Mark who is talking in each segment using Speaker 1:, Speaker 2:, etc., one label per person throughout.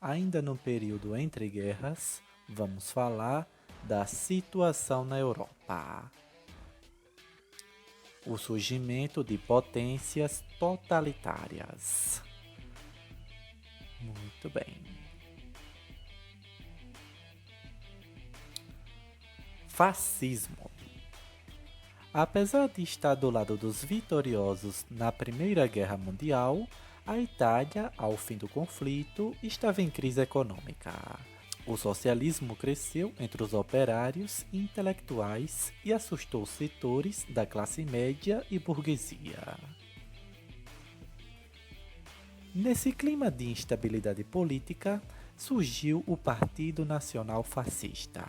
Speaker 1: Ainda no período entre guerras, vamos falar da situação na Europa. O surgimento de potências totalitárias. Muito bem. Fascismo. Apesar de estar do lado dos vitoriosos na Primeira Guerra Mundial, a Itália, ao fim do conflito, estava em crise econômica. O socialismo cresceu entre os operários e intelectuais e assustou setores da classe média e burguesia. Nesse clima de instabilidade política, surgiu o Partido Nacional Fascista,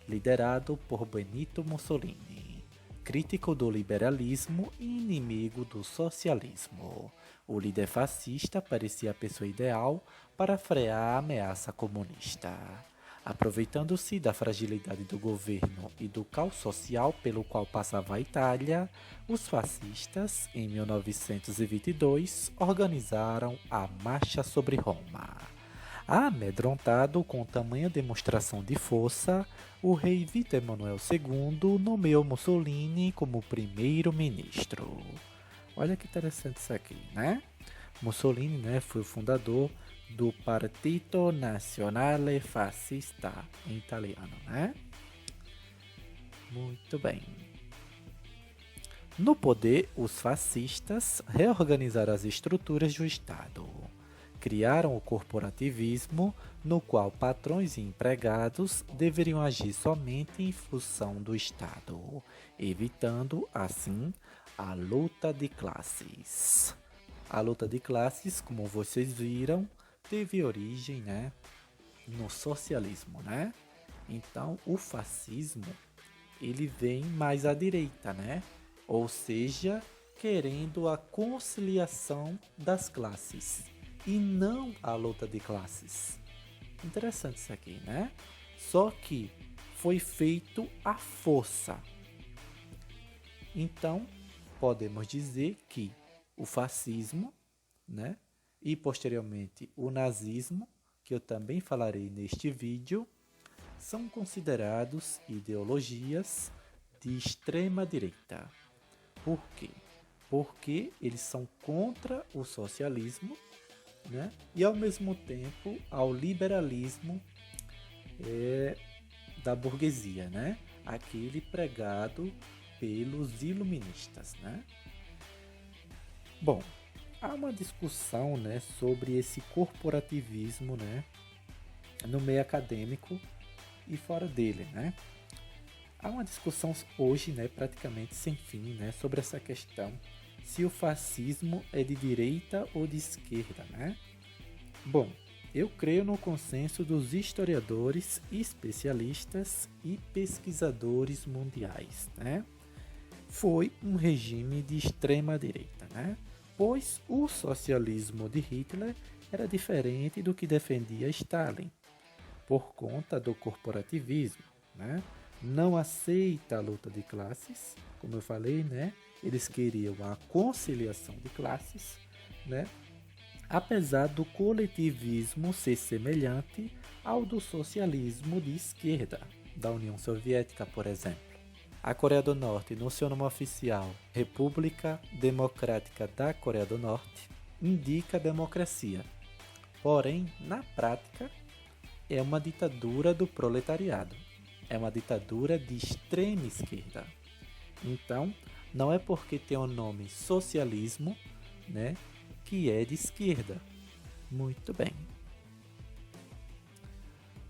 Speaker 1: liderado por Benito Mussolini, crítico do liberalismo e inimigo do socialismo. O líder fascista parecia a pessoa ideal para frear a ameaça comunista. Aproveitando-se da fragilidade do governo e do caos social pelo qual passava a Itália, os fascistas, em 1922, organizaram a Marcha sobre Roma. Amedrontado com tamanha demonstração de força, o rei Vítor Emanuel II nomeou Mussolini como primeiro-ministro. Olha que interessante isso aqui, né? Mussolini, né, foi o fundador do Partito Nazionale Fascista, em italiano, né? Muito bem. No poder, os fascistas reorganizaram as estruturas do Estado. Criaram o corporativismo, no qual patrões e empregados deveriam agir somente em função do Estado, evitando, assim, a luta de classes. A luta de classes, como vocês viram, teve origem, né, no socialismo, né? Então, o fascismo, ele vem mais à direita, né? Ou seja, querendo a conciliação das classes e não a luta de classes. Interessante isso aqui, né? Só que foi feito à força. Então, podemos dizer que o fascismo, né, e posteriormente o nazismo, que eu também falarei neste vídeo, são considerados ideologias de extrema direita. Por quê? Porque eles são contra o socialismo, né, e ao mesmo tempo ao liberalismo da burguesia, né, aquele pregado pelos iluministas, né? Bom, há uma discussão, né, sobre esse corporativismo, né, no meio acadêmico e fora dele, né? Há uma discussão hoje, né, praticamente sem fim, né, sobre essa questão se o fascismo é de direita ou de esquerda, né? Bom, eu creio no consenso dos historiadores, especialistas e pesquisadores mundiais, né? Foi um regime de extrema direita, né? Pois o socialismo de Hitler era diferente do que defendia Stalin, por conta do corporativismo, né? Não aceita a luta de classes, como eu falei, né? Eles queriam a conciliação de classes, né? Apesar do coletivismo ser semelhante ao do socialismo de esquerda, da União Soviética, por exemplo. A Coreia do Norte, no seu nome oficial, República Democrática da Coreia do Norte, indica democracia. Porém, na prática, é uma ditadura do proletariado. É uma ditadura de extrema esquerda. Então, não é porque tem o nome socialismo, né, que é de esquerda. Muito bem.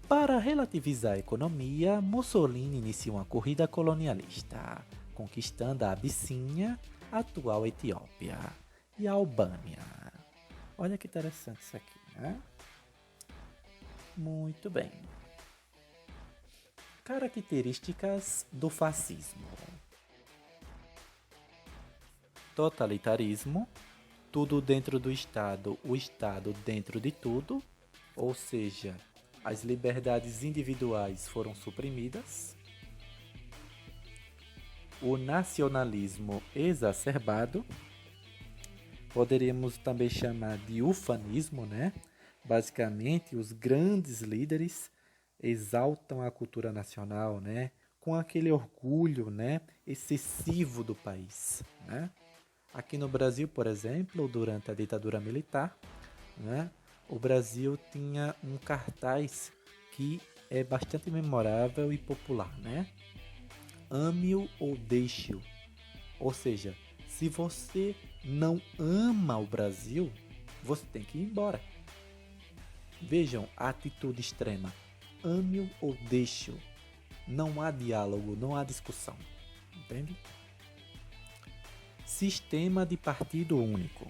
Speaker 1: Para relativizar a economia, Mussolini inicia uma corrida colonialista, conquistando a Abissínia, a atual Etiópia, e a Albânia. Olha que interessante isso aqui, né? Muito bem. Características do fascismo: totalitarismo, tudo dentro do Estado, o Estado dentro de tudo, ou seja, as liberdades individuais foram suprimidas. O nacionalismo exacerbado, poderíamos também chamar de ufanismo, né? Basicamente, os grandes líderes exaltam a cultura nacional, né? Com aquele orgulho, né? Excessivo do país, né? Aqui no Brasil, por exemplo, durante a ditadura militar, né? O Brasil tinha um cartaz que é bastante memorável e popular, né? Ame-o ou deixe-o. Ou seja, se você não ama o Brasil, você tem que ir embora. Vejam a atitude extrema. Ame-o ou deixe-o. Não há diálogo, não há discussão. Entende? Sistema de partido único.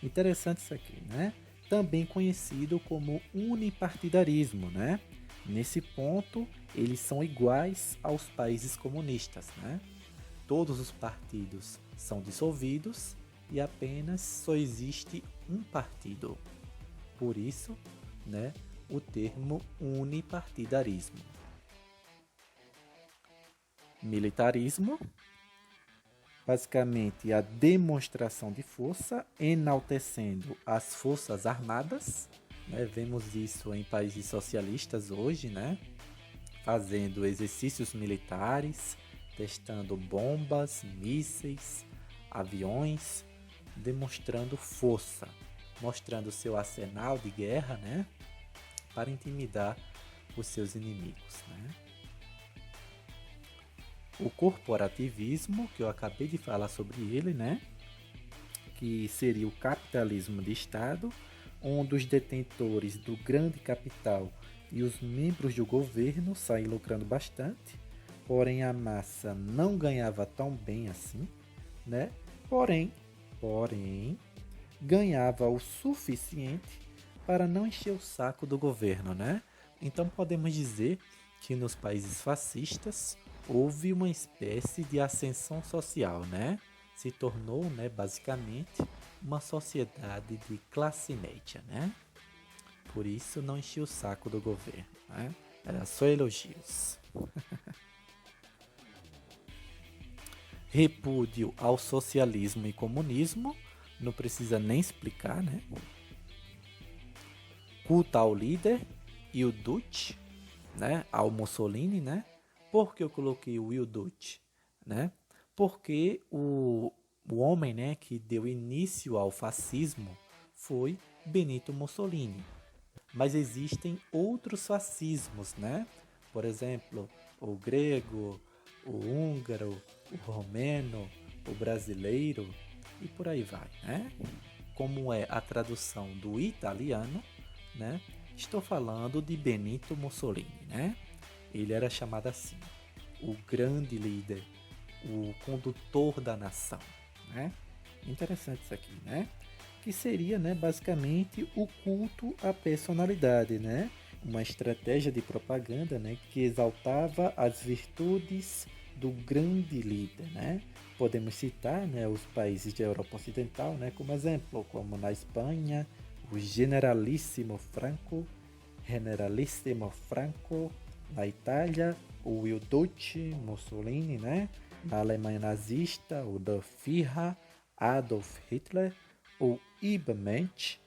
Speaker 1: Interessante isso aqui, né? Também conhecido como unipartidarismo, né? Nesse ponto, eles são iguais aos países comunistas, né? Todos os partidos são dissolvidos e apenas só existe um partido. Por isso, né, o termo unipartidarismo. Militarismo, basicamente a demonstração de força, enaltecendo as forças armadas. Né? Vemos isso em países socialistas hoje, né? Fazendo exercícios militares, testando bombas, mísseis, aviões, demonstrando força, mostrando seu arsenal de guerra, né? Para intimidar os seus inimigos, né? O corporativismo, que eu acabei de falar sobre ele, né? Que seria o capitalismo de Estado, onde os detentores do grande capital e os membros do governo saem lucrando bastante, porém a massa não ganhava tão bem assim, né? Porém, ganhava o suficiente para não encher o saco do governo, né? Então podemos dizer que nos países fascistas houve uma espécie de ascensão social, né? Se tornou, né, basicamente, uma sociedade de classe média, né? Por isso não enchia o saco do governo, né? Era só elogios. Repúdio ao socialismo e comunismo, não precisa nem explicar, né? Culto ao líder e o Duce, né? Ao Mussolini, né? Por que eu coloquei o Will Duce, né? Porque o homem, né, que deu início ao fascismo foi Benito Mussolini. Mas existem outros fascismos, né? Por exemplo, o grego, o húngaro, o romeno, o brasileiro e por aí vai, né? Como é a tradução do italiano, né? Estou falando de Benito Mussolini, né? Ele era chamado assim, o grande líder, o condutor da nação, né? Interessante isso aqui, né? Que seria, né, basicamente o culto à personalidade, né? Uma estratégia de propaganda, né, que exaltava as virtudes do grande líder, né? Podemos citar, né, os países da Europa Ocidental, né, como exemplo, como na Espanha, o Generalissimo Franco, na Itália, o Will Duce, Mussolini, né? Na Alemanha nazista, o Der Führer, Adolf Hitler, o Übermensch,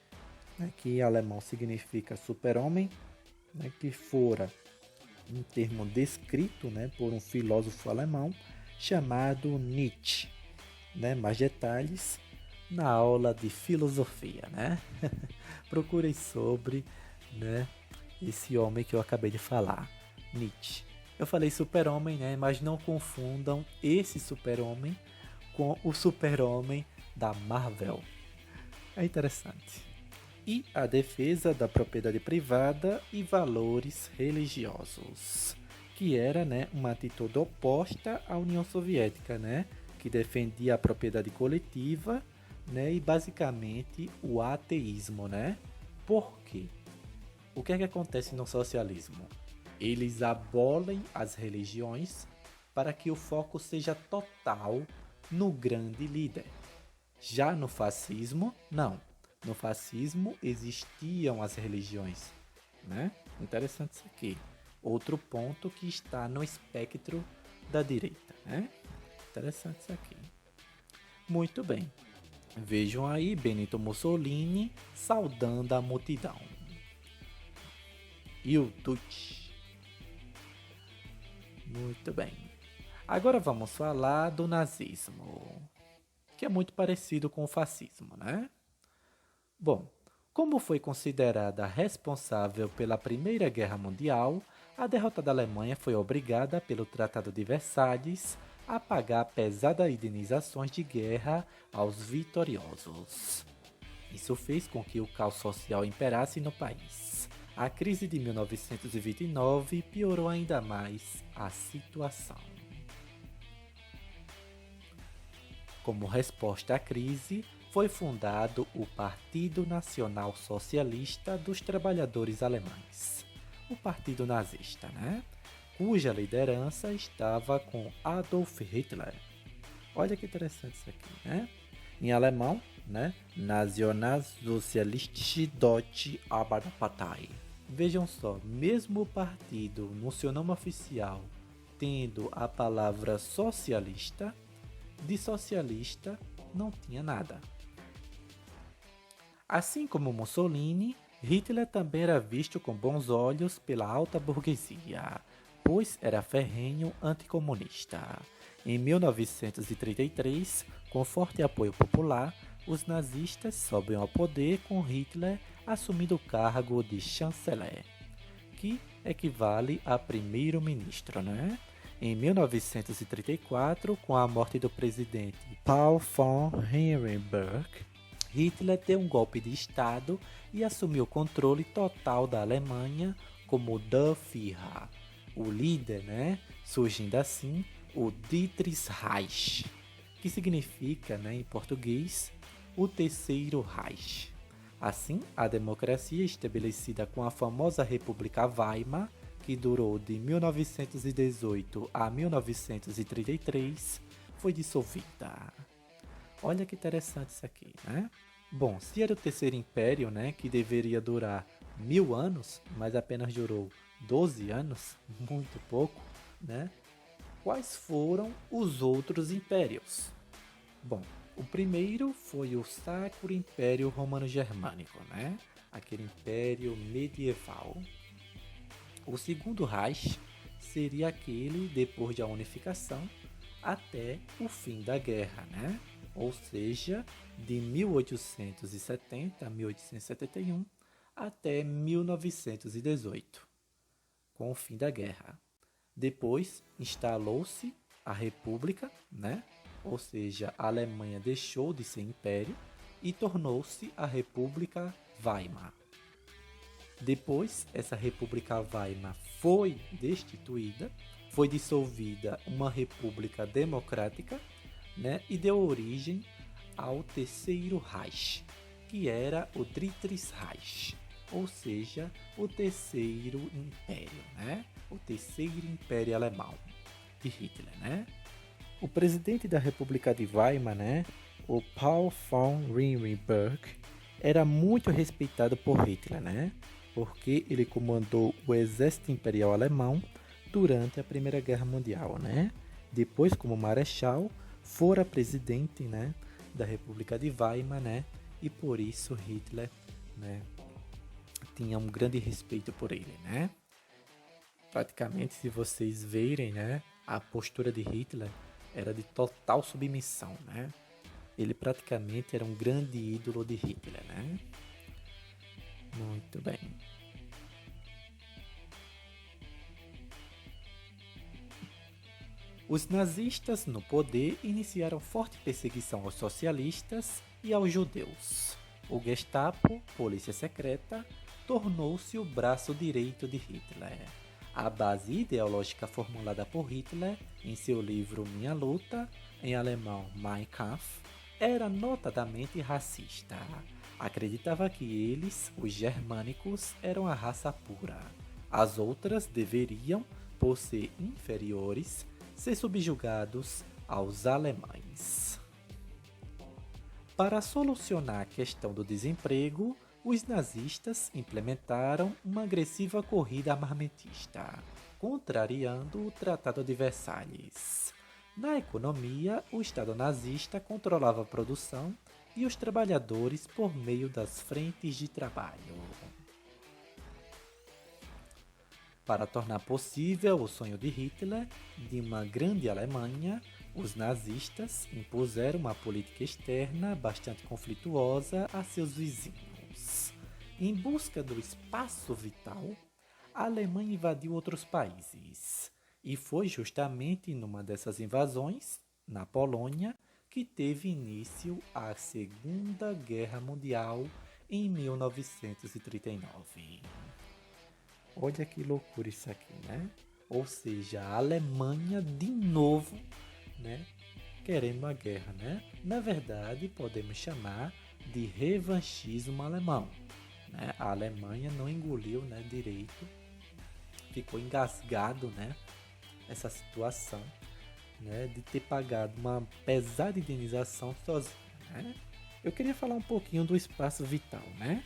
Speaker 1: né, que em alemão significa super-homem, né, que fora um termo descrito, né, por um filósofo alemão chamado Nietzsche. Né, mais detalhes na aula de filosofia, né? Procurem sobre, né, esse homem que eu acabei de falar, Nietzsche. Eu falei super-homem, né, mas não confundam esse super-homem com o super-homem da Marvel. É interessante. E a defesa da propriedade privada e valores religiosos, que era, né, uma atitude oposta à União Soviética, né, que defendia a propriedade coletiva, né, e basicamente o ateísmo, né? Por quê? O que é que acontece no socialismo? Eles abolem as religiões para que o foco seja total no grande líder. Já no fascismo, não. No fascismo existiam as religiões, né? Interessante isso aqui. Outro ponto que está no espectro da direita, né? Interessante isso aqui. Muito bem. Vejam aí Benito Mussolini saudando a multidão. e o Deutsch. Muito bem. Agora vamos falar do nazismo, que é muito parecido com o fascismo, né? Bom, como foi considerada responsável pela Primeira Guerra Mundial, a derrotada Alemanha foi obrigada pelo Tratado de Versalhes a pagar pesadas indenizações de guerra aos vitoriosos. Isso fez com que o caos social imperasse no país. A crise de 1929 piorou ainda mais a situação. Como resposta à crise, foi fundado o Partido Nacional Socialista dos Trabalhadores Alemães, o Partido Nazista, né? Cuja liderança estava com Adolf Hitler. Olha que interessante isso aqui, né? Em alemão, né? Nationalsozialistische Deutsche Arbeiterpartei. Vejam só, mesmo o partido no seu nome oficial tendo a palavra socialista, de socialista não tinha nada. Assim como Mussolini, Hitler também era visto com bons olhos pela alta burguesia, pois era ferrenho anticomunista. Em 1933, com forte apoio popular, os nazistas sobem ao poder com Hitler assumindo o cargo de chanceler, que equivale a primeiro-ministro, né? Em 1934, com a morte do presidente Paul von Hindenburg, Hitler deu um golpe de Estado e assumiu o controle total da Alemanha como Der Führer, o líder, né? Surgindo assim o Drittes Reich, que significa, né, em português, o Terceiro Reich. Assim, a democracia estabelecida com a famosa República Weimar, que durou de 1918 a 1933, foi dissolvida. Olha que interessante isso aqui, né? Bom, se era o Terceiro Império, né, que deveria durar 1000 anos, mas apenas durou 12 anos, muito pouco, né? Quais foram os outros impérios? Bom, o primeiro foi o Sacro Império Romano-Germânico, né? Aquele império medieval. O segundo Reich seria aquele depois da unificação até o fim da guerra, né? Ou seja, de 1870 a 1871 até 1918, com o fim da guerra. Depois instalou-se a República, né? Ou seja, a Alemanha deixou de ser império e tornou-se a República Weimar. Depois, essa República Weimar foi destituída, foi dissolvida uma República Democrática, né, e deu origem ao Terceiro Reich, que era o Drittes Reich, ou seja, o Terceiro Império, né, o Terceiro Império Alemão de Hitler, né. O presidente da República de Weimar, né, o Paul von Hindenburg, era muito respeitado por Hitler, né, porque ele comandou o exército imperial alemão durante a Primeira Guerra Mundial, né? Depois, como marechal, fora presidente, né, da República de Weimar, né? E por isso Hitler, né, tinha um grande respeito por ele, né? Praticamente, se vocês verem, né, a postura de Hitler era de total submissão, né? Ele praticamente era um grande ídolo de Hitler, né? Muito bem. Os nazistas no poder iniciaram forte perseguição aos socialistas e aos judeus. O Gestapo, polícia secreta, tornou-se o braço direito de Hitler. A base ideológica formulada por Hitler em seu livro Minha Luta, em alemão Mein Kampf, era notadamente racista. Acreditava que eles, os germânicos, eram a raça pura. As outras deveriam, por ser inferiores, ser subjugados aos alemães. Para solucionar a questão do desemprego, os nazistas implementaram uma agressiva corrida armamentista, contrariando o Tratado de Versalhes. Na economia, o Estado nazista controlava a produção e os trabalhadores por meio das frentes de trabalho. Para tornar possível o sonho de Hitler de uma grande Alemanha, os nazistas impuseram uma política externa bastante conflituosa a seus vizinhos. Em busca do espaço vital, a Alemanha invadiu outros países. E foi justamente numa dessas invasões, na Polônia, que teve início a Segunda Guerra Mundial em 1939. Olha que loucura isso aqui, né? Ou seja, a Alemanha de novo, né, querendo a guerra, né? Na verdade, podemos chamar de revanchismo alemão, né? A Alemanha não engoliu, né, direito, ficou engasgado, né, essa situação, né, de ter pagado uma pesada indenização sozinho, né? Eu queria falar um pouquinho do espaço vital, né?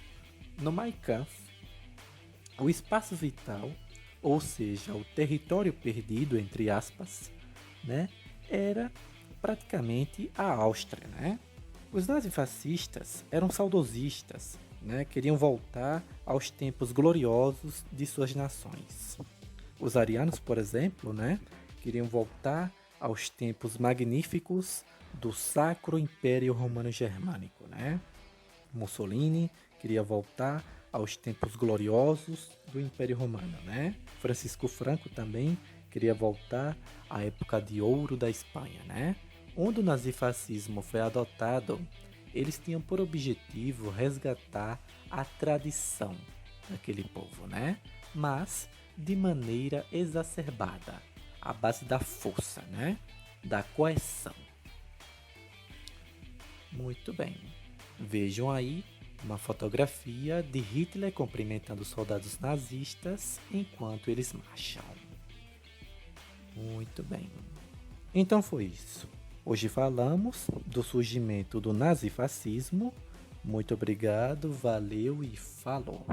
Speaker 1: No Mein Kampf, o espaço vital, ou seja, o território perdido, entre aspas, né, era praticamente a Áustria, né? Os nazifascistas eram saudosistas, né? Queriam voltar aos tempos gloriosos de suas nações. Os arianos, por exemplo, né, queriam voltar aos tempos magníficos do Sacro Império Romano Germânico, né? Mussolini queria voltar aos tempos gloriosos do Império Romano, né? Francisco Franco também queria voltar à época de ouro da Espanha, né? Onde o nazifascismo foi adotado, eles tinham por objetivo resgatar a tradição daquele povo, né? Mas de maneira exacerbada, à base da força, né? Da coerção. Muito bem. Vejam aí uma fotografia de Hitler cumprimentando os soldados nazistas enquanto eles marcham. Muito bem. Então foi isso. Hoje falamos do surgimento do nazifascismo. Muito obrigado, valeu e falou!